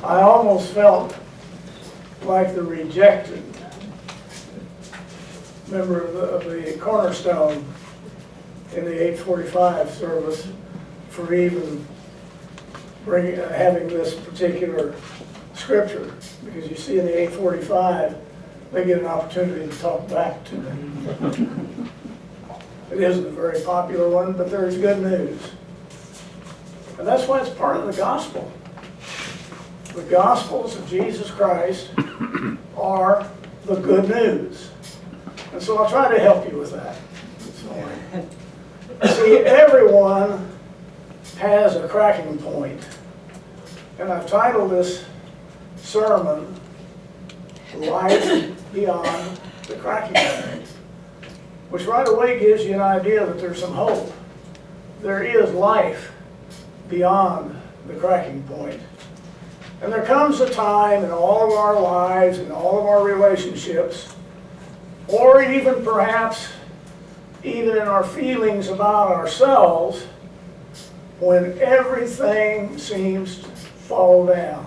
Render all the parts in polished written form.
I almost felt like the rejected member of the Cornerstone in the 8:45 service for even having this particular scripture, because you see in the 8:45 they get an opportunity to talk back to me. It isn't a very popular one, but there's good news. And that's why it's part of the gospel. The Gospels of Jesus Christ are the good news. And so I'll try to help you with that this morning. See, everyone has a cracking point. And I've titled this sermon, Life Beyond the Cracking Point, which right away gives you an idea that there's some hope. There is life beyond the cracking point. And there comes a time in all of our lives, in all of our relationships, or even perhaps even in our feelings about ourselves, when everything seems to fall down.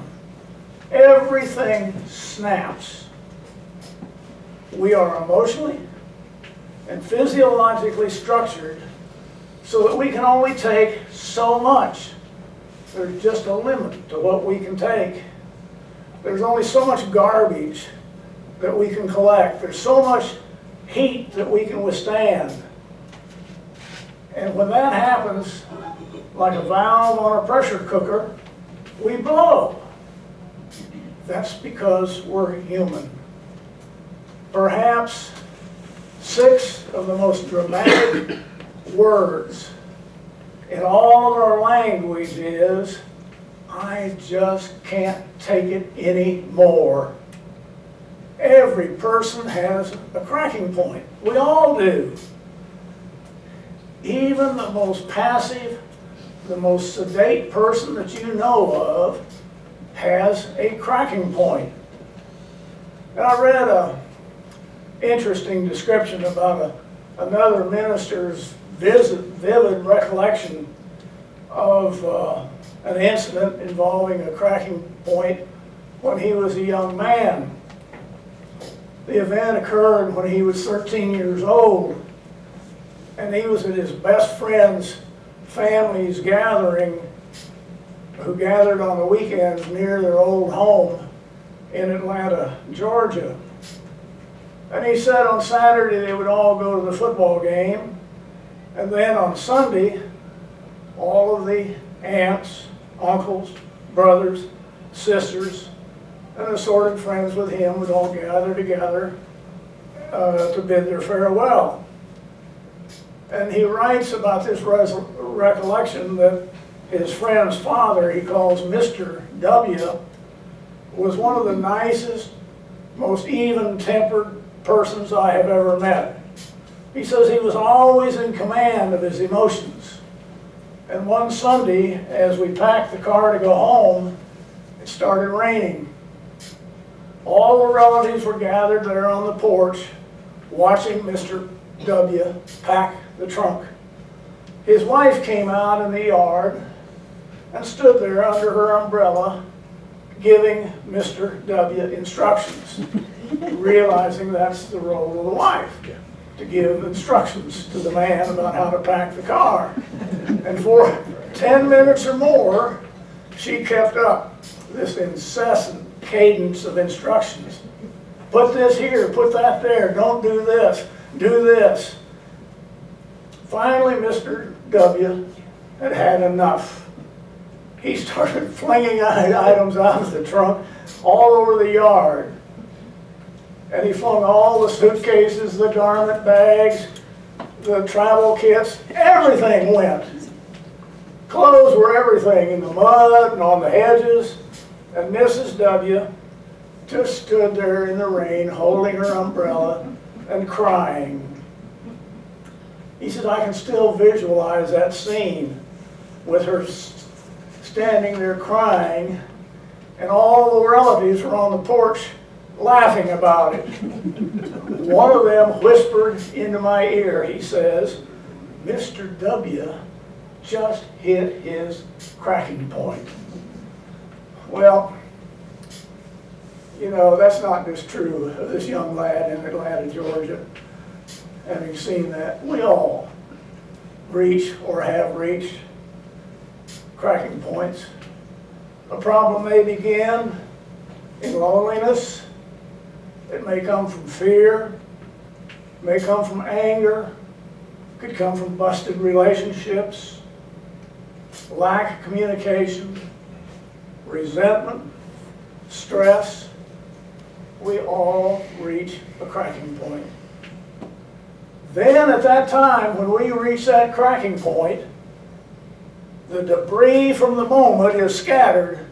Everything snaps. We are emotionally and physiologically structured so that we can only take so much. There's just a limit to what we can take. There's only so much garbage that we can collect. There's so much heat that we can withstand. And when that happens, like a valve on a pressure cooker, we blow. That's because we're human. Perhaps 6 of the most dramatic words in all of our language is, I just can't take it anymore. Every person has a cracking point. We all do. Even the most passive, the most sedate person that you know of has a cracking point. And I read an interesting description about another minister's vivid recollection of an incident involving a cracking point when he was a young man. The event occurred when he was 13 years old, and he was at his best friend's family's gathering, who gathered on the weekends near their old home in Atlanta, Georgia. And he said on Saturday they would all go to the football game, and then on Sunday, all of the aunts, uncles, brothers, sisters, and assorted friends with him would all gather together to bid their farewell. And he writes about this recollection that his friend's father, he calls Mr. W, was one of the nicest, most even-tempered persons I have ever met. He says he was always in command of his emotions. And one Sunday, as we packed the car to go home, it started raining. All the relatives were gathered there on the porch, watching Mr. W pack the trunk. His wife came out in the yard and stood there under her umbrella, giving Mr. W instructions, realizing that's the role of the wife, to give instructions to the man about how to pack the car. And for 10 minutes or more, she kept up this incessant cadence of instructions. Put this here, put that there, don't do this, do this. Finally, Mr. W had had enough. He started flinging items out of the trunk all over the yard. And he flung all the suitcases, the garment bags, the travel kits, everything went. Clothes were everything, in the mud and on the hedges. And Mrs. W just stood there in the rain, holding her umbrella and crying. He said, I can still visualize that scene with her standing there crying, and all the relatives were on the porch laughing about it. One of them whispered into my ear, he says, Mr. W just hit his cracking point. Well, You know, that's not just true of this young lad in Atlanta, Georgia. Having seen that, we all reach or have reached cracking points. A problem may begin in loneliness. It may come from fear, may come from anger, could come from busted relationships, lack of communication, resentment, stress. We all reach a cracking point. Then at that time, when we reach that cracking point, the debris from the moment is scattered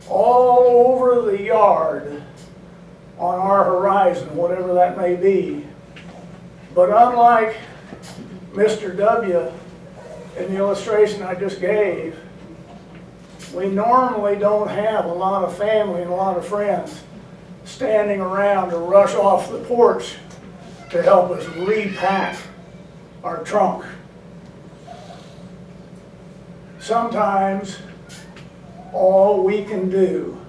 all over the yard on our horizon, whatever that may be. But unlike Mr. W in the illustration I just gave, we normally don't have a lot of family and a lot of friends standing around to rush off the porch to help us repack our trunk. Sometimes all we can do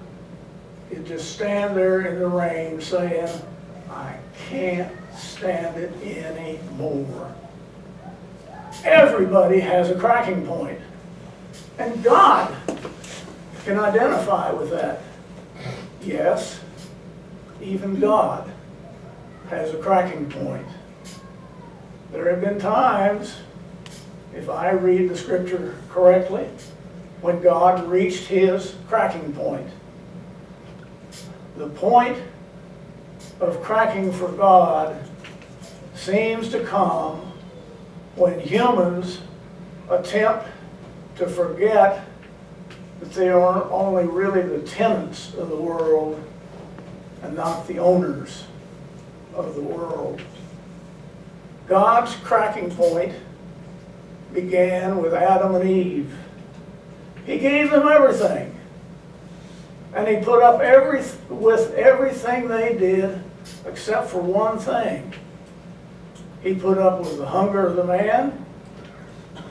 is just stand there in the rain saying, I can't stand it anymore. Everybody has a cracking point, and God can identify with that. Yes, even God has a cracking point. There have been times, if I read the scripture correctly, when God reached his cracking point. The point of cracking for God seems to come when humans attempt to forget that they are only really the tenants of the world and not the owners of the world. God's cracking point began with Adam and Eve. He gave them everything. And he put up with everything they did except for one thing. He put up with the hunger of the man,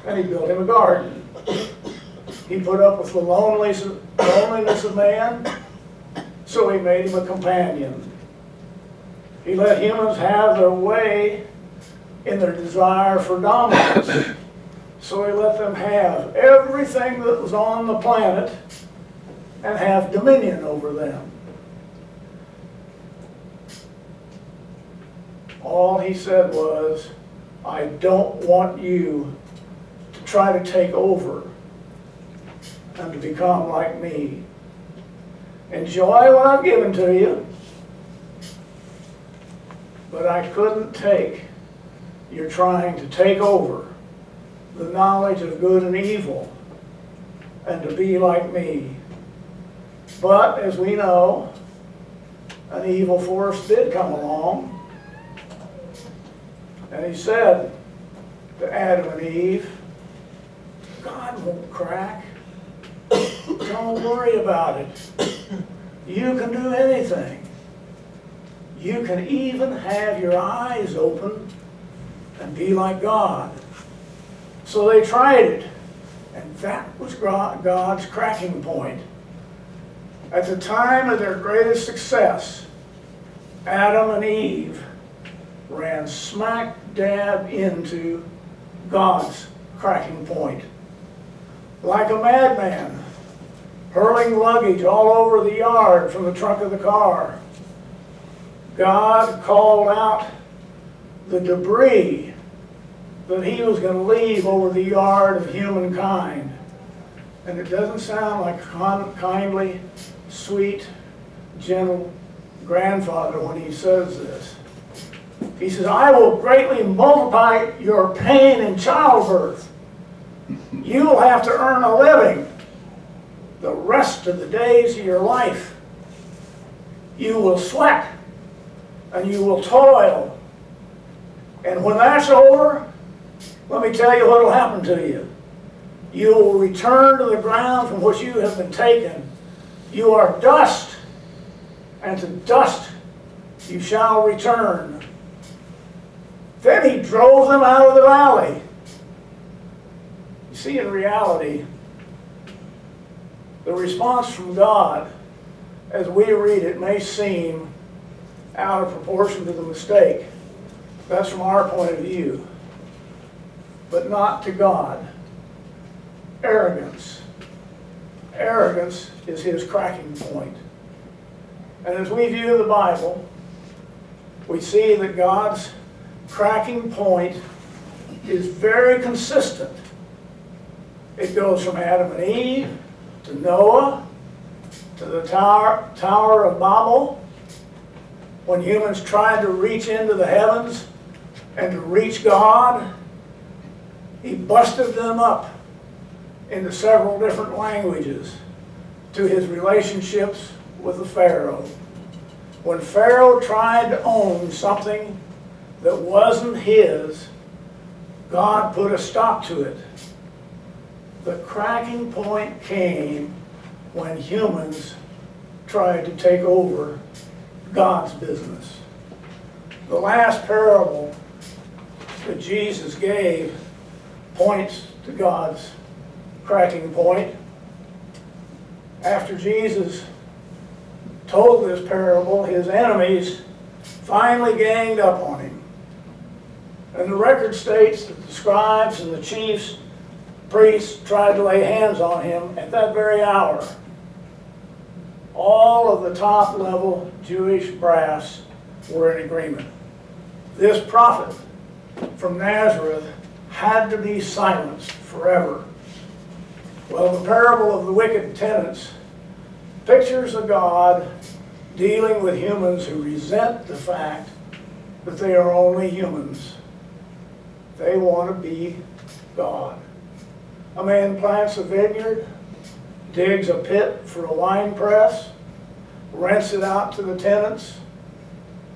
and he built him a garden. He put up with the loneliness of man, so he made him a companion. He let humans have their way in their desire for dominance, so he let them have everything that was on the planet and have dominion over them. All he said was, I don't want you to try to take over and to become like me. Enjoy what I've given to you, but I couldn't take your trying to take over the knowledge of good and evil and to be like me. But as we know, an evil force did come along, and he said to Adam and Eve, God won't crack. Don't worry about it. You can do anything. You can even have your eyes open and be like God. So they tried it, and that was God's cracking point. At the time of their greatest success, Adam and Eve ran smack dab into God's cracking point. Like a madman, hurling luggage all over the yard from the trunk of the car, God called out the debris that he was going to leave over the yard of humankind. And it doesn't sound like kindly, sweet, gentle grandfather when he says this. He says, I will greatly multiply your pain in childbirth. You will have to earn a living the rest of the days of your life. You will sweat and you will toil. And when that's over, let me tell you what will happen to you. You will return to the ground from which you have been taken. You are dust, and to dust you shall return. Then he drove them out of the valley. You see, in reality, the response from God as we read it, may seem out of proportion to the mistake. That's from our point of view, but not to God. Arrogance. Arrogance is his cracking point. And as we view the Bible, we see that God's cracking point is very consistent. It goes from Adam and Eve to Noah to the Tower of Babel, when humans tried to reach into the heavens and to reach God. He busted them up into several different languages, to his relationships with the Pharaoh. When Pharaoh tried to own something that wasn't his, God put a stop to it. The cracking point came when humans tried to take over God's business. The last parable that Jesus gave points to God's cracking point. After Jesus told this parable, his enemies finally ganged up on him. And the record states that the scribes and the chiefs, priests, tried to lay hands on him at that very hour. All of the top-level Jewish brass were in agreement. This prophet from Nazareth had to be silenced forever. Well, the parable of the wicked tenants pictures a God dealing with humans who resent the fact that they are only humans. They want to be God. A man plants a vineyard, digs a pit for a wine press, rents it out to the tenants,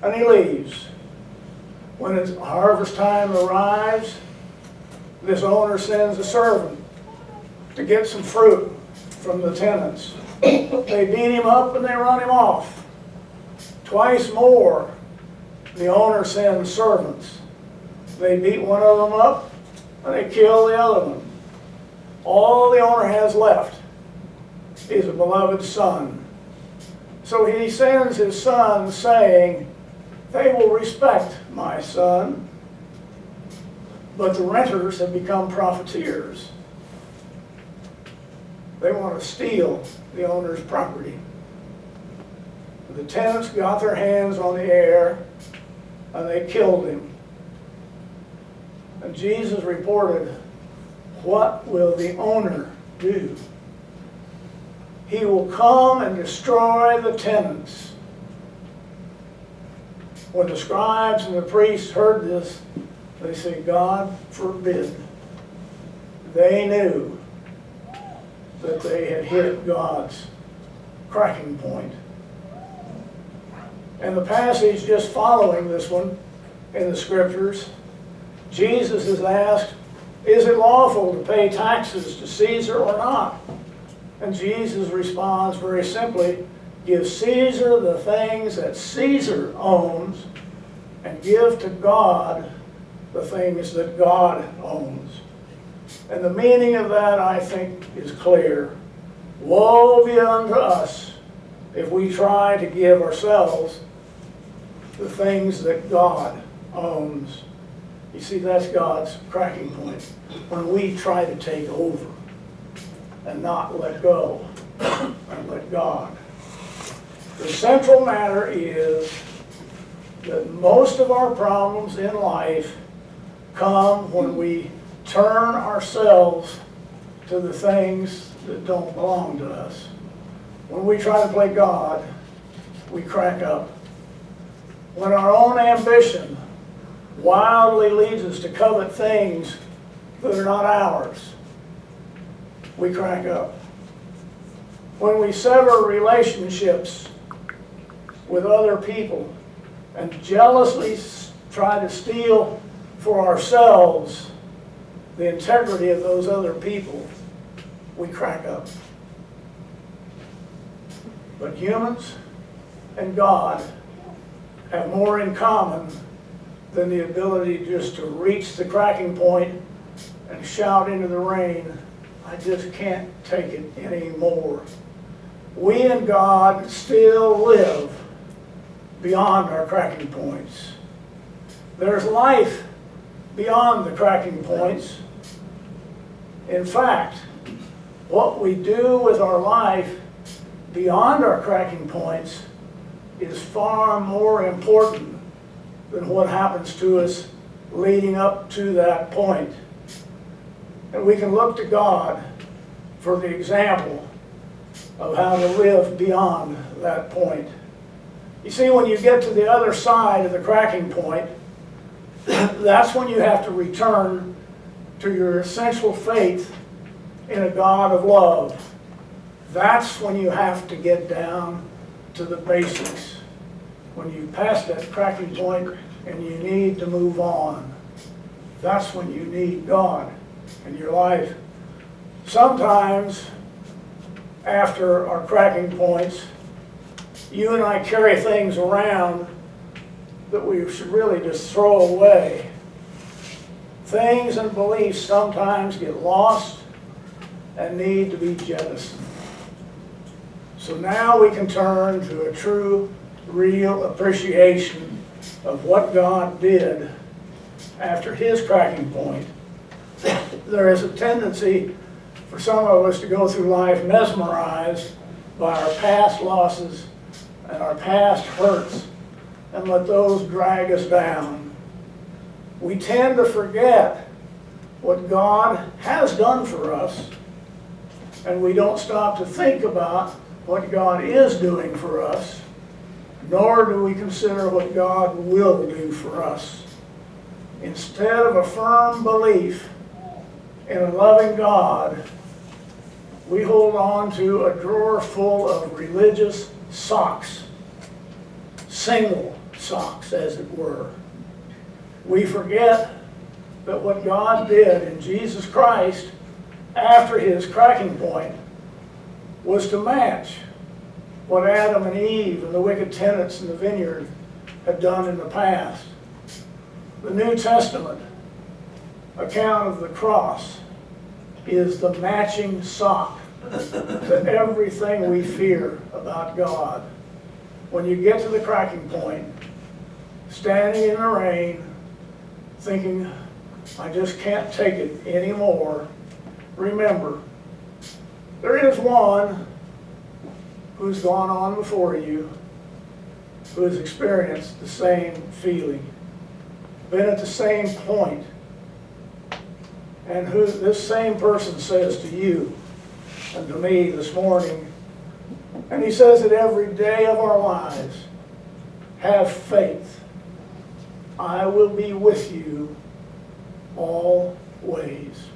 and he leaves. When it's harvest time arrives, this owner sends a servant to get some fruit from the tenants. They beat him up and they run him off. Twice more, the owner sends servants. They beat one of them up and they kill the other one. All the owner has left is a beloved son. So he sends his son saying, "They will respect my son." But the renters have become profiteers. They want to steal the owner's property. The tenants got their hands on the heir and they killed him. And Jesus reported, "What will the owner do? He will come and destroy the tenants." When the scribes and the priests heard this, they said, "God forbid." They knew that they had hit God's cracking point. And the passage just following this one in the scriptures, Jesus is asked, "Is it lawful to pay taxes to Caesar or not?" And Jesus responds very simply, "Give Caesar the things that Caesar owns, and give to God the things that God owns." And the meaning of that, I think, is clear. Woe be unto us if we try to give ourselves the things that God owns. You see, that's God's cracking point. When we try to take over and not let go and let God. The central matter is that most of our problems in life come when we turn ourselves to the things that don't belong to us. When we try to play God, we crack up. When our own ambition wildly leads us to covet things that are not ours, we crack up. When we sever relationships with other people and jealously try to steal for ourselves the integrity of those other people, we crack up. But humans and God have more in common than the ability just to reach the cracking point and shout into the rain, "I just can't take it anymore." we and God still live beyond our cracking points. There's life beyond the cracking points. In fact, what we do with our life beyond our cracking points is far more important than what happens to us leading up to that point. And we can look to God for the example of how to live beyond that point. You see, when you get to the other side of the cracking point, that's when you have to return to your essential faith in a God of love. That's when you have to get down to the basics. When you pass that cracking point and you need to move on, that's when you need God in your life. Sometimes, after our cracking points, you and I carry things around that we should really just throw away. Things and beliefs sometimes get lost and need to be jettisoned. So now we can turn to a true, real appreciation of what God did after his cracking point. There is a tendency for some of us to go through life mesmerized by our past losses and our past hurts and let those drag us down. We tend to forget what God has done for us, and we don't stop to think about what God is doing for us, nor do we consider what God will do for us. Instead of a firm belief in a loving God, we hold on to a drawer full of religious socks, single socks, as it were. We forget that what God did in Jesus Christ after his cracking point was to match what Adam and Eve and the wicked tenants in the vineyard had done in the past. The New Testament account of the cross is the matching sock to everything we fear about God. When you get to the cracking point, standing in the rain, thinking, I just can't take it anymore, remember, there is one who's gone on before you, who has experienced the same feeling, been at the same point, and who this same person says to you and to me this morning, and he says it every day of our lives, have faith. I will be with you always.